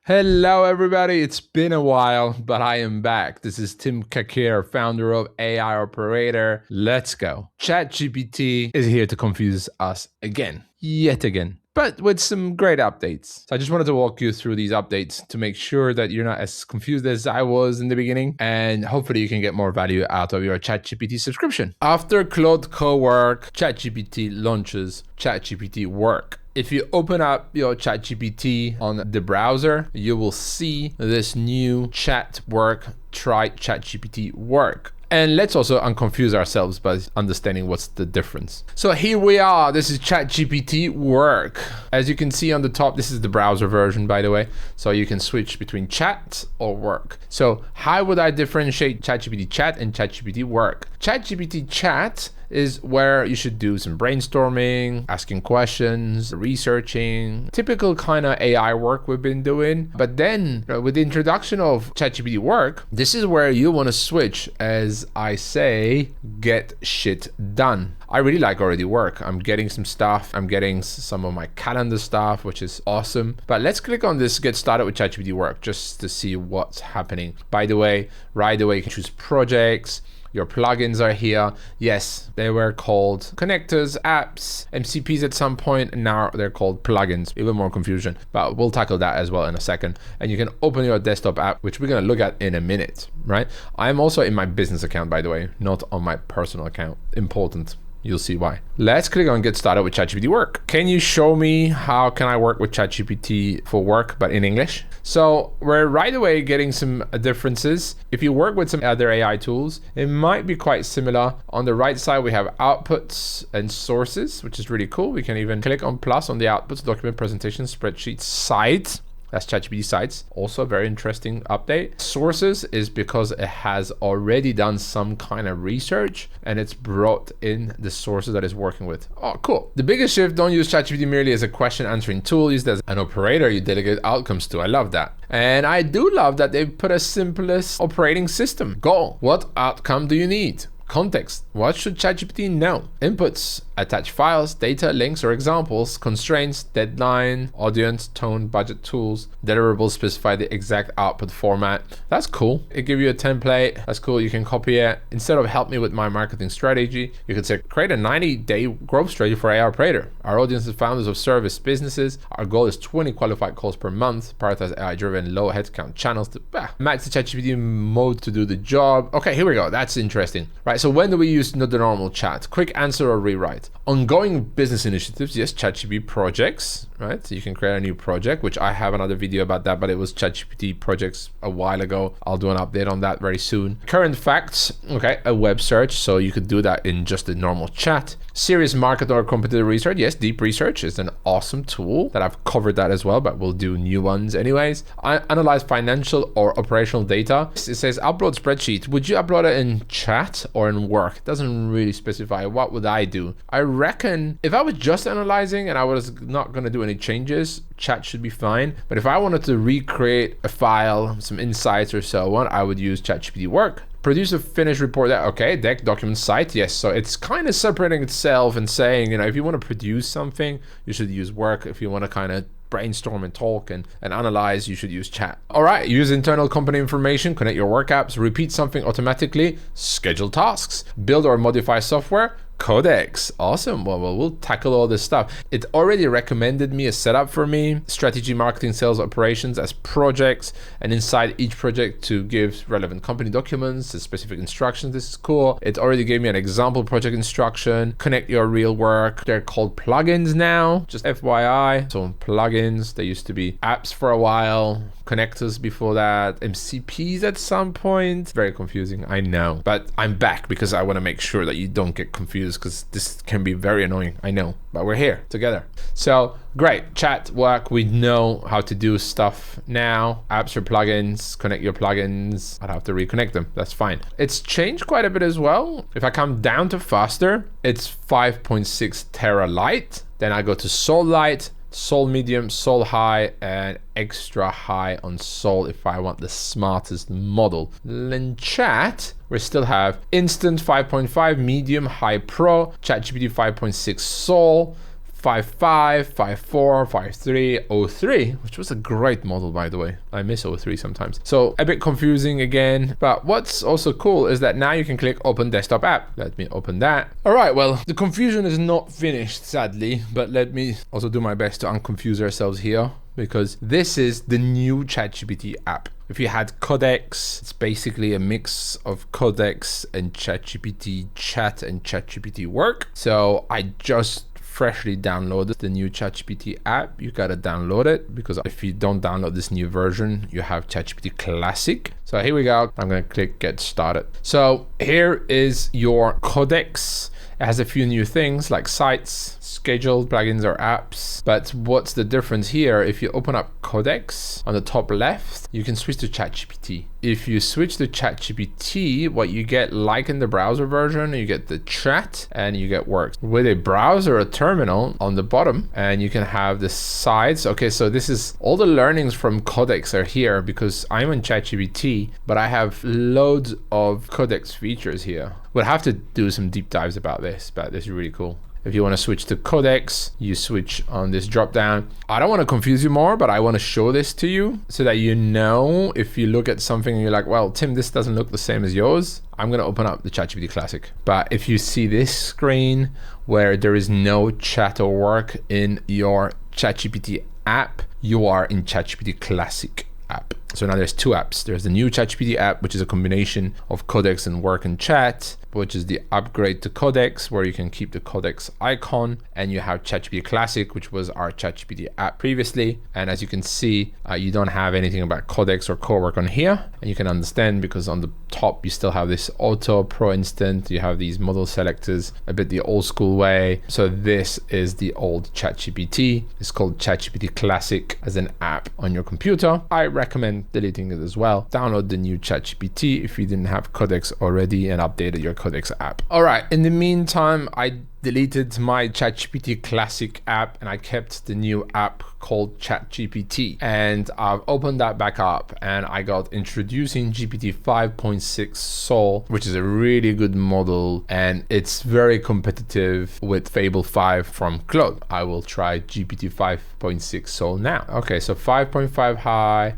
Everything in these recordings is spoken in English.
Hello everybody, it's been a while, but I am back. This is Cakir, founder of AI Operator. Let's go. ChatGPT is here to confuse us again, yet again, but with some great updates. So I just wanted to walk you through these updates to make sure that you're not as confused as I was in the beginning, and hopefully you can get more value out of your ChatGPT subscription. After 𝐂𝐭 work, ChatGPT launches ChatGPT work. If you open up your ChatGPT on the browser, you will see this new chat work, try ChatGPT work. And let's also unconfuse ourselves by understanding what's the difference. So here we are, this is ChatGPT work. As you can see on the top, this is the browser version, by the way. So you can switch between chat or work. So how would I differentiate ChatGPT chat and ChatGPT work? ChatGPT chat is where you should do some brainstorming, asking questions, researching, typical kind of AI work we've been doing. But then with the introduction of ChatGPT work, this is where you want to switch, as I say, get shit done. I really like already work. I'm getting some stuff. I'm getting some of my calendar stuff, which is awesome. But let's click on this get started with ChatGPT work just to see what's happening. By the way, right away you can choose projects. Your plugins are here. Yes, they were called connectors, apps, MCPs at some point, and now they're called plugins. Even more confusion, but we'll tackle that as well in a second. And you can open your desktop app, which we're gonna look at in a minute, right? I'm also in my business account, by the way, not on my personal account. Important. You'll see why. Let's click on get started with ChatGPT work. Can you show me how can I work with ChatGPT for work, but in English? So we're right away getting some differences. If you work with some other AI tools, it might be quite similar. On the right side, we have outputs and sources, which is really cool. We can even click on plus on the outputs, document, presentation, spreadsheet, sites. That's ChatGPT sites. Also a very interesting update. Sources is because it has already done some kind of research and it's brought in the sources that it's working with. Oh, cool. The biggest shift, don't use ChatGPT merely as a question answering tool. Use it as an operator you delegate outcomes to. I love that. And I do love that they've put a simplest operating system. Goal. What outcome do you need? Context. What should ChatGPT know? Inputs. Attach files, data, links, or examples. Constraints, deadline, audience, tone, budget, tools. Deliverables specify the exact output format. That's cool. It gives you a template. That's cool. You can copy it. Instead of help me with my marketing strategy, you could say create a 90-day growth strategy for AI Operator. Our audience is founders of service businesses. Our goal is 20 qualified calls per month. Prioritize AI-driven, low headcount channels to match the ChatGPT mode to do the job. Okay, here we go. That's interesting. Right, so when do we use not the normal chat? Quick answer or rewrite? Ongoing business initiatives, yes, ChatGPT projects, right? So you can create a new project, which I have another video about that, but it was ChatGPT projects a while ago. I'll do an update on that very soon. Current facts, okay, a web search. So you could do that in just a normal chat. Serious market or competitive research. Yes, deep research is an awesome tool that I've covered that as well, but we'll do new ones anyways. Analyze financial or operational data. It says upload spreadsheet. Would you upload it in chat or in work? It doesn't really specify. What would I do? I reckon if I was just analyzing and I was not going to do any changes, chat should be fine. But if I wanted to recreate a file, some insights or so on, I would use ChatGPT work. Produce a finished report. Okay, deck, document, site. Yes, so it's kind of separating itself and saying, if you want to produce something, you should use work. If you want to kind of brainstorm and talk and analyze, you should use chat. All right, use internal company information, connect your work apps, repeat something automatically, schedule tasks, build or modify software, Codex. Awesome. Well, we'll tackle all this stuff. It already recommended me a setup for me, strategy, marketing, sales, operations as projects, and inside each project to give relevant company documents, specific instructions. This is cool. It already gave me an example project instruction, connect your real work. They're called plugins now, just FYI. So plugins, they used to be apps for a while, connectors before that, MCPs at some point. Very confusing, I know, but I'm back because I want to make sure that you don't get confused, because this can be very annoying, I know, but we're here together. So great, chat work, we know how to do stuff now. Apps or plugins, connect your plugins. I'd have to reconnect them, that's fine. It's changed quite a bit as well. If I come down to faster, it's 5.6 Terra Lite, then I go to Sol Lite, Sol Medium, Sol High, and extra high on Sol if I want the smartest model. In chat, we still have Instant 5.5, Medium, High Pro, ChatGPT 5.6 Sol, 5.5, 5.4, 5.3, 𝐂3, which was a great model, by the way. I miss 𝐂3 sometimes. So a bit confusing again, but what's also cool is that now you can click open desktop app. Let me open that. All right, well, the confusion is not finished, sadly, but let me also do my best to unconfuse ourselves here, because this is the new ChatGPT app. If you had Codex, it's basically a mix of Codex and ChatGPT chat and ChatGPT work. So I just freshly downloaded the new ChatGPT app. You gotta download it, because if you don't download this new version, you have ChatGPT Classic. So here we go. I'm gonna click get started. So here is your Codex. It has a few new things like sites, scheduled plugins or apps. But what's the difference here? If you open up Codex on the top left, you can switch to ChatGPT. If you switch to ChatGPT, what you get, like in the browser version, you get the chat and you get works. With a browser, a terminal on the bottom, and you can have the sites. Okay, so this is all the learnings from Codex are here, because I'm on ChatGPT, but I have loads of Codex features here. We'll have to do some deep dives about this, but this is really cool. If you want to switch to Codex, you switch on this drop down. I don't want to confuse you more, but I want to show this to you so that you know, if you look at something and you're like, well, Tim, this doesn't look the same as yours, I'm going to open up the ChatGPT Classic. But if you see this screen where there is no chat or work in your ChatGPT app, you are in ChatGPT Classic app. So now there's two apps. There's the new ChatGPT app, which is a combination of Codex and work and chat, which is the upgrade to Codex, where you can keep the Codex icon, and you have ChatGPT Classic, which was our ChatGPT app previously. And as you can see, you don't have anything about Codex or co-work on here, and you can understand because on the top you still have this auto pro instant, you have these model selectors a bit the old school way. So this is the old ChatGPT. It's called ChatGPT Classic as an app on your computer. I recommend deleting it as well. Download the new ChatGPT if you didn't have Codex already and updated your Codex app. All right, in the meantime, I deleted my ChatGPT Classic app and I kept the new app called ChatGPT, and I've opened that back up and I got introducing GPT 5.6 Sol, which is a really good model, and it's very competitive with Fable 5 from Claude. I will try GPT 5.6 Sol now. Okay, so 5.5 high,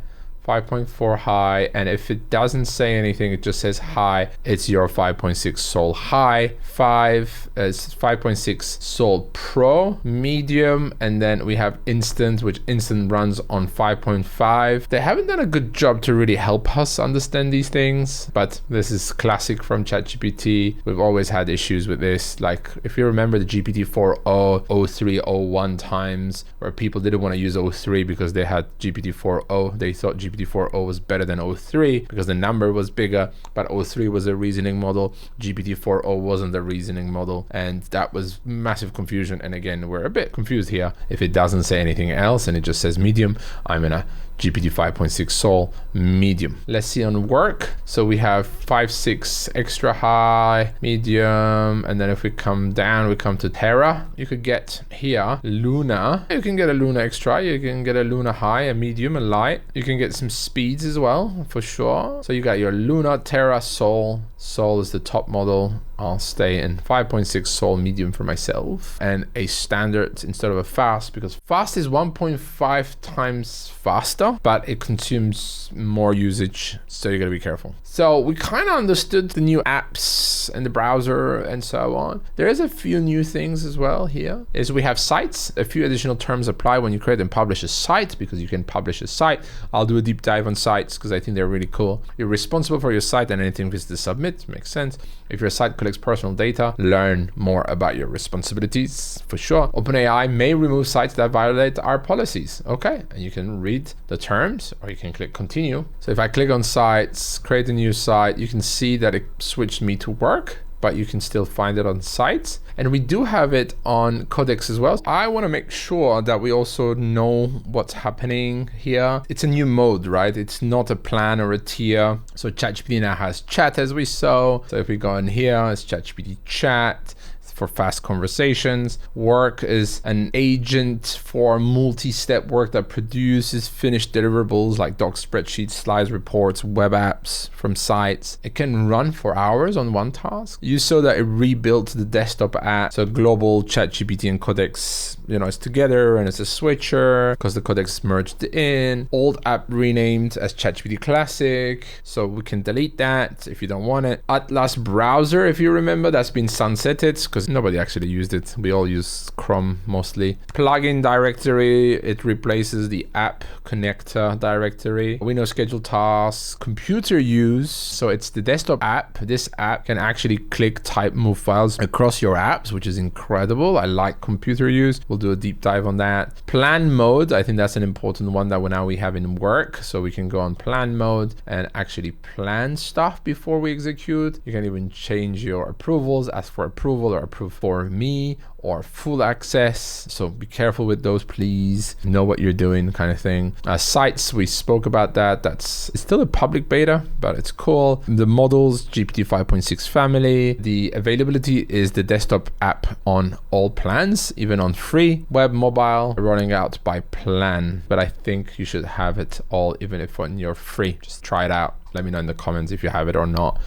5.4 high, and if it doesn't say anything, it just says hi, it's your 5.6 Sol high. 5.6 Sol Pro, medium, and then we have instant, which instant runs on 5.5. They haven't done a good job to really help us understand these things, but this is classic from ChatGPT. We've always had issues with this. Like if you remember the GPT 4.0, 𝐂3, 𝐂1 times, where people didn't want to use 𝐂3 because they had GPT 4.0. They thought GPT 4.0 was better than 𝐂3 because the number was bigger, but 𝐂3 was a reasoning model. GPT 4.0 wasn't the reasoning model, and that was massive confusion. And again, we're a bit confused here. If it doesn't say anything else and it just says medium, I'm in a GPT 5.6 Sol medium. Let's see on work. So we have 5.6 extra high, medium, and then if we come down, we come to Terra. You could get here Luna. You can get a Luna extra. You can get a Luna high, a medium, a light. You can get some speeds as well, for sure. So you got your Luna, Terra, Sol. Sol is the top model. I'll stay in 5.6 Sol medium for myself, and a standard instead of a fast, because fast is 1.5 times faster, but it consumes more usage, so you gotta be careful. So we kind of understood the new apps and the browser and so on. There is a few new things as well here. Is we have sites. A few additional terms apply when you create and publish a site, because you can publish a site. I'll do a deep dive on sites because I think they're really cool. You're responsible for your site and anything with the submit. Makes sense. If your site collects personal data, learn more about your responsibilities for sure. OpenAI may remove sites that violate our policies. Okay, and you can read the terms or you can click continue. So if I click on sites, create a new site, you can see that it switched me to work, but you can still find it on sites. And we do have it on Codex as well. I want to make sure that we also know what's happening here. It's a new mode, right? It's not a plan or a tier. So ChatGPT now has chat, as we saw. So if we go in here, it's ChatGPT chat. for fast conversations. Work is an agent for multi-step work that produces finished deliverables like doc spreadsheets, slides, reports, web apps from sites. It can run for hours on one task. You saw that it rebuilt the desktop app. So global ChatGPT and Codex, it's together and it's a switcher because the Codex merged in. Old app renamed as ChatGPT Classic. So we can delete that if you don't want it. Atlas browser, if you remember, that's been sunsetted because nobody actually used it. We all use Chrome mostly. Plugin directory, it replaces the app connector directory. Windows schedule tasks, computer use. So it's the desktop app. This app can actually click, type, move files across your apps, which is incredible. I like computer use. We'll do a deep dive on that. Plan mode, I think that's an important one that now we have in work. So we can go on plan mode and actually plan stuff before we execute. You can even change your approvals, ask for approval or approve for me or full access. So be careful with those, please. Know what you're doing, kind of thing. Sites, we spoke about that. It's still a public beta, but it's cool. The models, GPT 5.6 family. The availability is the desktop app on all plans, even on free. Web, mobile, rolling out by plan. But I think you should have it all, even if when you're free. Just try it out. Let me know in the comments if you have it or not.